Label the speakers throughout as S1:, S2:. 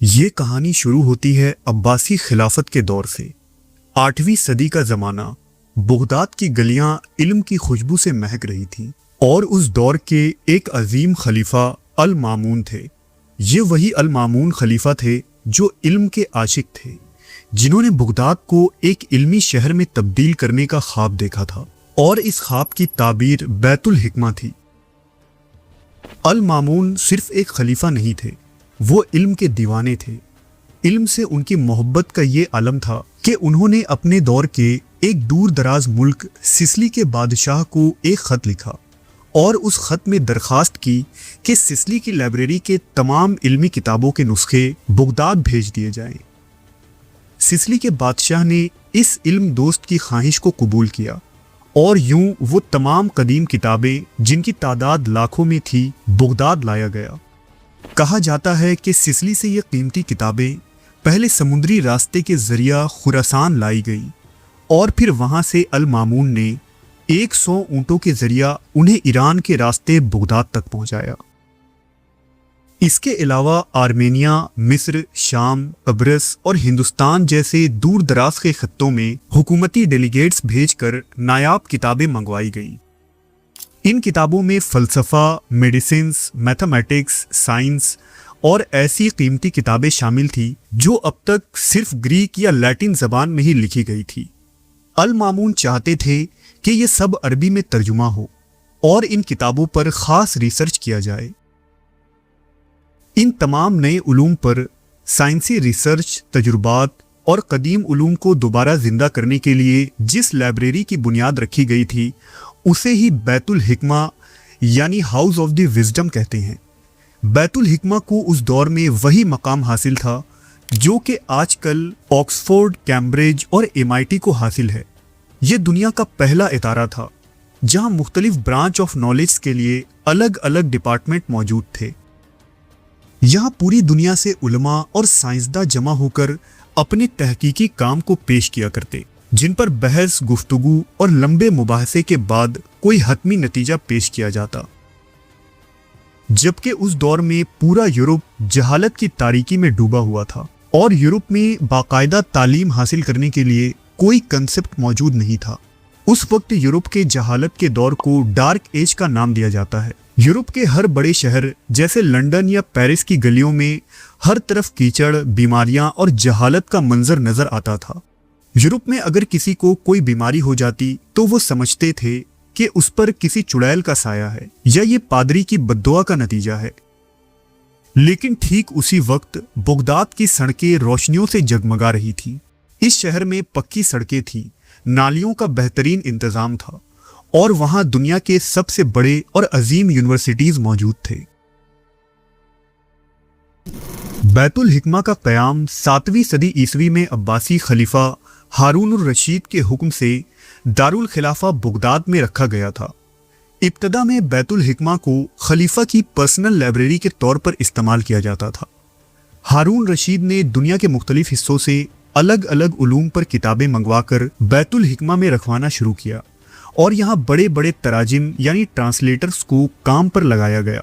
S1: یہ کہانی شروع ہوتی ہے عباسی خلافت کے دور سے۔ 8ویں صدی کا زمانہ، بغداد کی گلیاں علم کی خوشبو سے مہک رہی تھیں، اور اس دور کے ایک عظیم خلیفہ المامون تھے۔ یہ وہی المامون خلیفہ تھے جو علم کے عاشق تھے، جنہوں نے بغداد کو ایک علمی شہر میں تبدیل کرنے کا خواب دیکھا تھا، اور اس خواب کی تعبیر بیت الحکمہ تھی۔ المامون صرف ایک خلیفہ نہیں تھے، وہ علم کے دیوانے تھے۔ علم سے ان کی محبت کا یہ عالم تھا کہ انہوں نے اپنے دور کے ایک دور دراز ملک سسلی کے بادشاہ کو ایک خط لکھا، اور اس خط میں درخواست کی کہ سسلی کی لائبریری کے تمام علمی کتابوں کے نسخے بغداد بھیج دیے جائیں۔ سسلی کے بادشاہ نے اس علم دوست کی خواہش کو قبول کیا، اور یوں وہ تمام قدیم کتابیں، جن کی تعداد لاکھوں میں تھی، بغداد لایا گیا۔ کہا جاتا ہے کہ سسلی سے یہ قیمتی کتابیں پہلے سمندری راستے کے ذریعہ خراسان لائی گئیں، اور پھر وہاں سے المامون نے 100 اونٹوں کے ذریعہ انہیں ایران کے راستے بغداد تک پہنچایا۔ اس کے علاوہ آرمینیا، مصر، شام، قبرص اور ہندوستان جیسے دور دراز کے خطوں میں حکومتی ڈیلیگیٹس بھیج کر نایاب کتابیں منگوائی گئیں۔ ان کتابوں میں فلسفہ، میڈیسنز، میتھمیٹکس، سائنس اور ایسی قیمتی کتابیں شامل تھیں جو اب تک صرف گریک یا لیٹن زبان میں ہی لکھی گئی تھی۔ المامون چاہتے تھے کہ یہ سب عربی میں ترجمہ ہو اور ان کتابوں پر خاص ریسرچ کیا جائے۔ ان تمام نئے علوم پر سائنسی ریسرچ، تجربات اور قدیم علوم کو دوبارہ زندہ کرنے کے لیے جس لائبریری کی بنیاد رکھی گئی تھی، اسے ہی بیت الحکمہ یعنی ہاؤس آف دی وزڈم کہتے ہیں۔ بیت الحکمہ کو اس دور میں وہی مقام حاصل تھا جو کہ آج کل آکسفورڈ، کیمبرج اور MIT کو حاصل ہے۔ یہ دنیا کا پہلا ادارہ تھا جہاں مختلف برانچ آف نالج کے لیے الگ الگ ڈپارٹمنٹ موجود تھے۔ یہاں پوری دنیا سے علماء اور سائنسداں جمع ہو کر اپنے تحقیقی کام کو پیش کیا کرتے، جن پر بحث، گفتگو اور لمبے مباحثے کے بعد کوئی حتمی نتیجہ پیش کیا جاتا۔ جبکہ اس دور میں پورا یورپ جہالت کی تاریکی میں ڈوبا ہوا تھا، اور یورپ میں باقاعدہ تعلیم حاصل کرنے کے لیے کوئی کنسپٹ موجود نہیں تھا۔ اس وقت یورپ کے جہالت کے دور کو ڈارک ایج کا نام دیا جاتا ہے۔ یورپ کے ہر بڑے شہر جیسے لندن یا پیرس کی گلیوں میں ہر طرف کیچڑ، بیماریاں اور جہالت کا منظر نظر آتا تھا۔ یورپ میں اگر کسی کو کوئی بیماری ہو جاتی تو وہ سمجھتے تھے کہ اس پر کسی چڑیل کا سایہ ہے یا یہ پادری کی بددعا کا نتیجہ ہے۔ لیکن ٹھیک اسی وقت بغداد کی سڑکیں روشنیوں سے جگمگا رہی تھیں۔ اس شہر میں پکی سڑکیں تھیں، نالیوں کا بہترین انتظام تھا، اور وہاں دنیا کے سب سے بڑے اور عظیم یونیورسٹیز موجود تھے۔ بیت الحکمہ کا قیام 7ویں صدی عیسوی میں عباسی خلیفہ ہارون الرشید کے حکم سے دارالخلافہ بغداد میں رکھا گیا تھا۔ ابتدا میں بیت الحکمہ کو خلیفہ کی پرسنل لائبریری کے طور پر استعمال کیا جاتا تھا۔ ہارون رشید نے دنیا کے مختلف حصوں سے الگ الگ علوم پر کتابیں منگوا کر بیت الحکمہ میں رکھوانا شروع کیا، اور یہاں بڑے بڑے تراجم یعنی ٹرانسلیٹرز کو کام پر لگایا گیا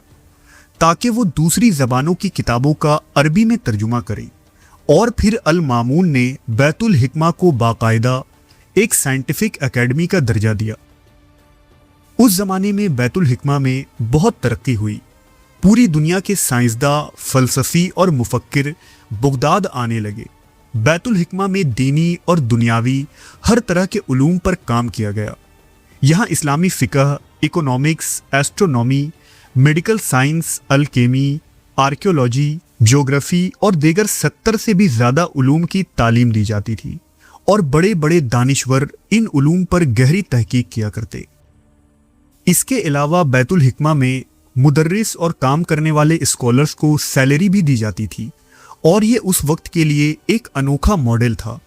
S1: تاکہ وہ دوسری زبانوں کی کتابوں کا عربی میں ترجمہ کریں۔ اور پھر المامون نے بیت الحکمہ کو باقاعدہ ایک سائنٹیفک اکیڈمی کا درجہ دیا۔ اس زمانے میں بیت الحکمہ میں بہت ترقی ہوئی۔ پوری دنیا کے سائنسداں، فلسفی اور مفکر بغداد آنے لگے۔ بیت الحکمہ میں دینی اور دنیاوی ہر طرح کے علوم پر کام کیا گیا۔ یہاں اسلامی فقہ، اکنامکس، ایسٹرونومی، میڈیکل سائنس، الکیمی، آرکیولوجی، جغرافی اور دیگر 70 سے بھی زیادہ علوم کی تعلیم دی جاتی تھی، اور بڑے بڑے دانشور ان علوم پر گہری تحقیق کیا کرتے۔ اس کے علاوہ بیت الحکمہ میں مدرس اور کام کرنے والے اسکالرز کو سیلری بھی دی جاتی تھی، اور یہ اس وقت کے لیے ایک انوکھا ماڈل تھا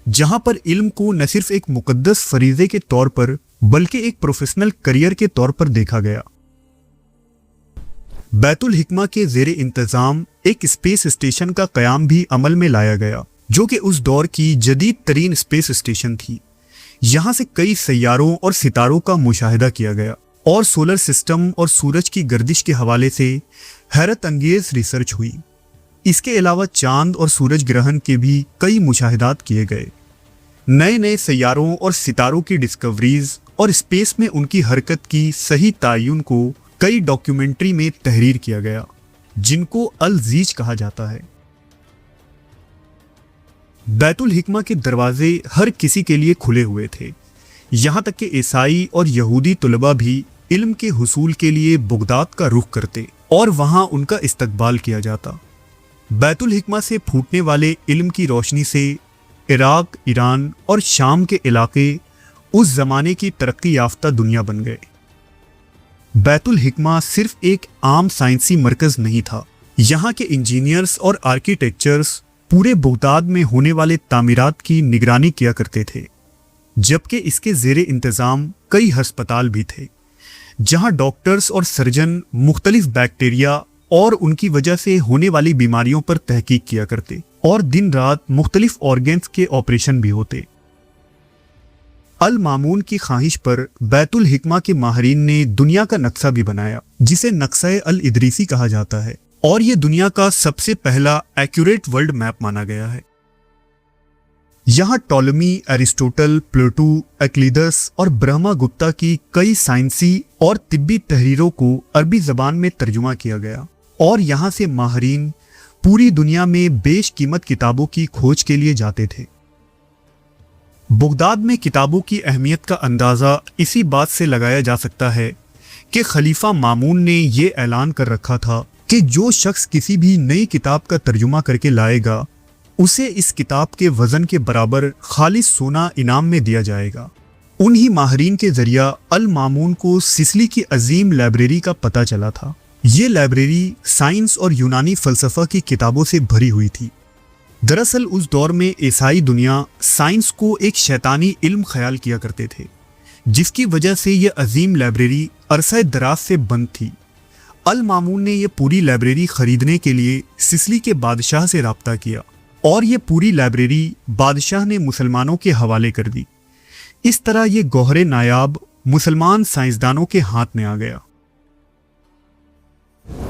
S1: جہاں پر علم کو نہ صرف ایک مقدس فریضے کے طور پر بلکہ ایک پروفیشنل کریئر کے طور پر دیکھا گیا۔ بیت الحکمہ کے زیر انتظام ایک اسپیس اسٹیشن کا قیام بھی عمل میں لایا گیا، جو کہ اس دور کی جدید ترین اسپیس اسٹیشن تھی۔ یہاں سے کئی سیاروں اور ستاروں کا مشاہدہ کیا گیا، اور سولر سسٹم اور سورج کی گردش کے حوالے سے حیرت انگیز ریسرچ ہوئی۔ اس کے علاوہ چاند اور سورج گرہن کے بھی کئی مشاہدات کیے گئے۔ نئے نئے سیاروں اور ستاروں کی ڈسکوریز اور اسپیس میں ان کی حرکت کی صحیح تعین کو کئی ڈاکیومنٹری میں تحریر کیا گیا، جن کو الزیج کہا جاتا ہے۔ بیت الحکمہ کے دروازے ہر کسی کے لیے کھلے ہوئے تھے، یہاں تک کہ عیسائی اور یہودی طلباء بھی علم کے حصول کے لیے بغداد کا رخ کرتے اور وہاں ان کا استقبال کیا جاتا۔ بیت الحکمہ سے پھوٹنے والے علم کی روشنی سے عراق، ایران اور شام کے علاقے اس زمانے کی ترقی یافتہ دنیا بن گئے۔ بیت الحکمہ صرف ایک عام سائنسی مرکز نہیں تھا، یہاں کے انجینئرز اور آرکیٹیکچرز پورے بغداد میں ہونے والے تعمیرات کی نگرانی کیا کرتے تھے، جبکہ اس کے زیر انتظام کئی ہسپتال بھی تھے، جہاں ڈاکٹرز اور سرجن مختلف بیکٹیریا اور ان کی وجہ سے ہونے والی بیماریوں پر تحقیق کیا کرتے اور دن رات مختلف آرگنز کے آپریشن بھی ہوتے۔ المامون کی خواہش پر بیت الحکمہ کے ماہرین نے دنیا کا نقشہ بھی بنایا، جسے نقشہ الادریسی کہا جاتا ہے، اور یہ دنیا کا سب سے پہلا ایکوریٹ ورلڈ میپ مانا گیا ہے۔ یہاں ٹولمی، ایرسٹوٹل، پلوٹو، ایکلیدس اور برہما گپتا کی کئی سائنسی اور طبی تحریروں کو عربی زبان میں ترجمہ کیا گیا، اور یہاں سے ماہرین پوری دنیا میں بیش قیمت کتابوں کی کھوج کے لیے جاتے تھے۔ بغداد میں کتابوں کی اہمیت کا اندازہ اسی بات سے لگایا جا سکتا ہے کہ خلیفہ مامون نے یہ اعلان کر رکھا تھا کہ جو شخص کسی بھی نئی کتاب کا ترجمہ کر کے لائے گا، اسے اس کتاب کے وزن کے برابر خالص سونا انعام میں دیا جائے گا۔ انہی ماہرین کے ذریعہ المامون کو سسلی کی عظیم لائبریری کا پتہ چلا تھا۔ یہ لائبریری سائنس اور یونانی فلسفہ کی کتابوں سے بھری ہوئی تھی۔ دراصل اس دور میں عیسائی دنیا سائنس کو ایک شیطانی علم خیال کیا کرتے تھے، جس کی وجہ سے یہ عظیم لائبریری عرصہ دراز سے بند تھی۔ المامون نے یہ پوری لائبریری خریدنے کے لیے سسلی کے بادشاہ سے رابطہ کیا، اور یہ پوری لائبریری بادشاہ نے مسلمانوں کے حوالے کر دی۔ اس طرح یہ گوہر نایاب مسلمان سائنسدانوں کے ہاتھ میں آ گیا۔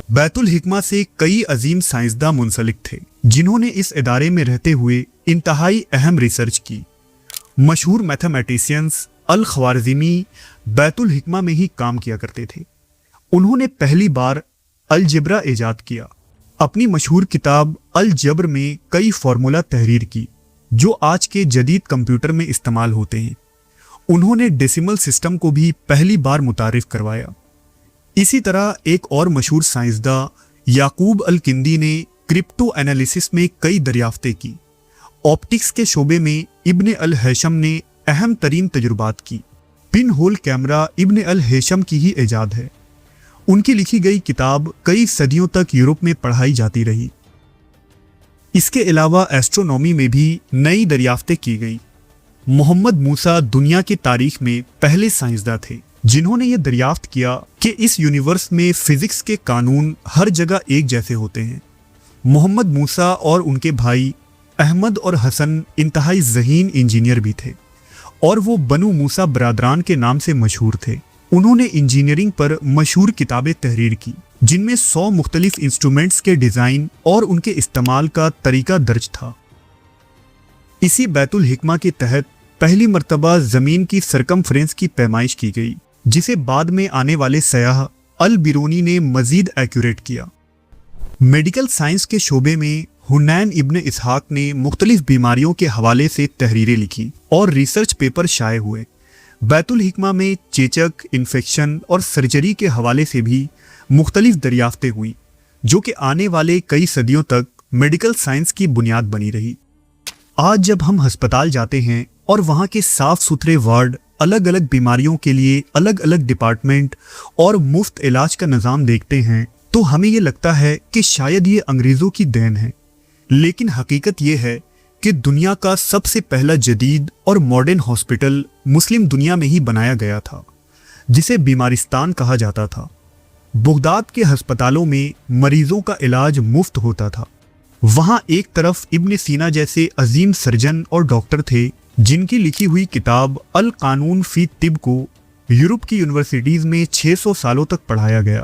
S1: بیت الحکمہ سے کئی عظیم سائنسداں منسلک تھے، جنہوں نے اس ادارے میں رہتے ہوئے انتہائی اہم ریسرچ کی۔ مشہور میتھمیٹیشینز الخوارزمی بیت الحکمہ میں ہی کام کیا کرتے تھے۔ انہوں نے پہلی بار الجبرا ایجاد کیا۔ اپنی مشہور کتاب الجبر میں کئی فارمولا تحریر کی جو آج کے جدید کمپیوٹر میں استعمال ہوتے ہیں۔ انہوں نے ڈیسیمل سسٹم کو بھی پہلی بار متعارف کروایا۔ اسی طرح ایک اور مشہور سائنسداں یعقوب الکندی نے کرپٹو انالیسس میں کئی دریافتیں کی۔ آپٹکس کے شعبے میں ابن الہیشم نے اہم ترین تجربات کی۔ پن ہول کیمرہ ابن الہیشم کی ہی ایجاد ہے۔ ان کی لکھی گئی کتاب کئی صدیوں تک یورپ میں پڑھائی جاتی رہی۔ اس کے علاوہ ایسٹرونومی میں بھی نئی دریافتیں کی گئیں۔ محمد موسیٰ دنیا کی تاریخ میں پہلے سائنسداں تھے جنہوں نے یہ دریافت کیا کہ اس یونیورس میں فزکس کے قانون ہر جگہ ایک جیسے ہوتے ہیں۔ محمد موسیٰ اور ان کے بھائی احمد اور حسن انتہائی ذہین انجینئر بھی تھے، اور وہ بنو موسیٰ برادران کے نام سے مشہور تھے۔ انہوں نے انجینئرنگ پر مشہور کتابیں تحریر کی، جن میں 100 مختلف انسٹرومنٹس کے ڈیزائن اور ان کے استعمال کا طریقہ درج تھا۔ اسی بیت الحکمہ کے تحت پہلی مرتبہ زمین کی سرکمفرنس کی پیمائش کی گئی، جسے بعد میں آنے والے سیاح البیرونی نے مزید ایکوریٹ کیا۔ میڈیکل سائنس کے شعبے میں حنین ابن اسحاق نے مختلف بیماریوں کے حوالے سے تحریریں لکھی اور ریسرچ پیپر شائع ہوئے۔ بیت الحکمہ میں چیچک، انفیکشن اور سرجری کے حوالے سے بھی مختلف دریافتیں ہوئیں، جو کہ آنے والے کئی صدیوں تک میڈیکل سائنس کی بنیاد بنی رہی۔ آج جب ہم ہسپتال جاتے ہیں اور وہاں کے صاف ستھرے وارڈ، الگ الگ بیماریوں کے لیے الگ الگ ڈپارٹمنٹ اور مفت علاج کا نظام دیکھتے ہیں تو ہمیں یہ لگتا ہے کہ شاید یہ انگریزوں کی دین ہے، لیکن حقیقت یہ ہے کہ دنیا کا سب سے پہلا جدید اور ماڈرن ہاسپٹل مسلم دنیا میں ہی بنایا گیا تھا، جسے بیمارستان کہا جاتا تھا۔ بغداد کے ہسپتالوں میں مریضوں کا علاج مفت ہوتا تھا۔ وہاں ایک طرف ابن سینا جیسے عظیم سرجن اور ڈاکٹر تھے جن کی لکھی ہوئی کتاب القانون فی طب کو یورپ کی یونیورسٹیز میں 600 سالوں تک پڑھایا گیا۔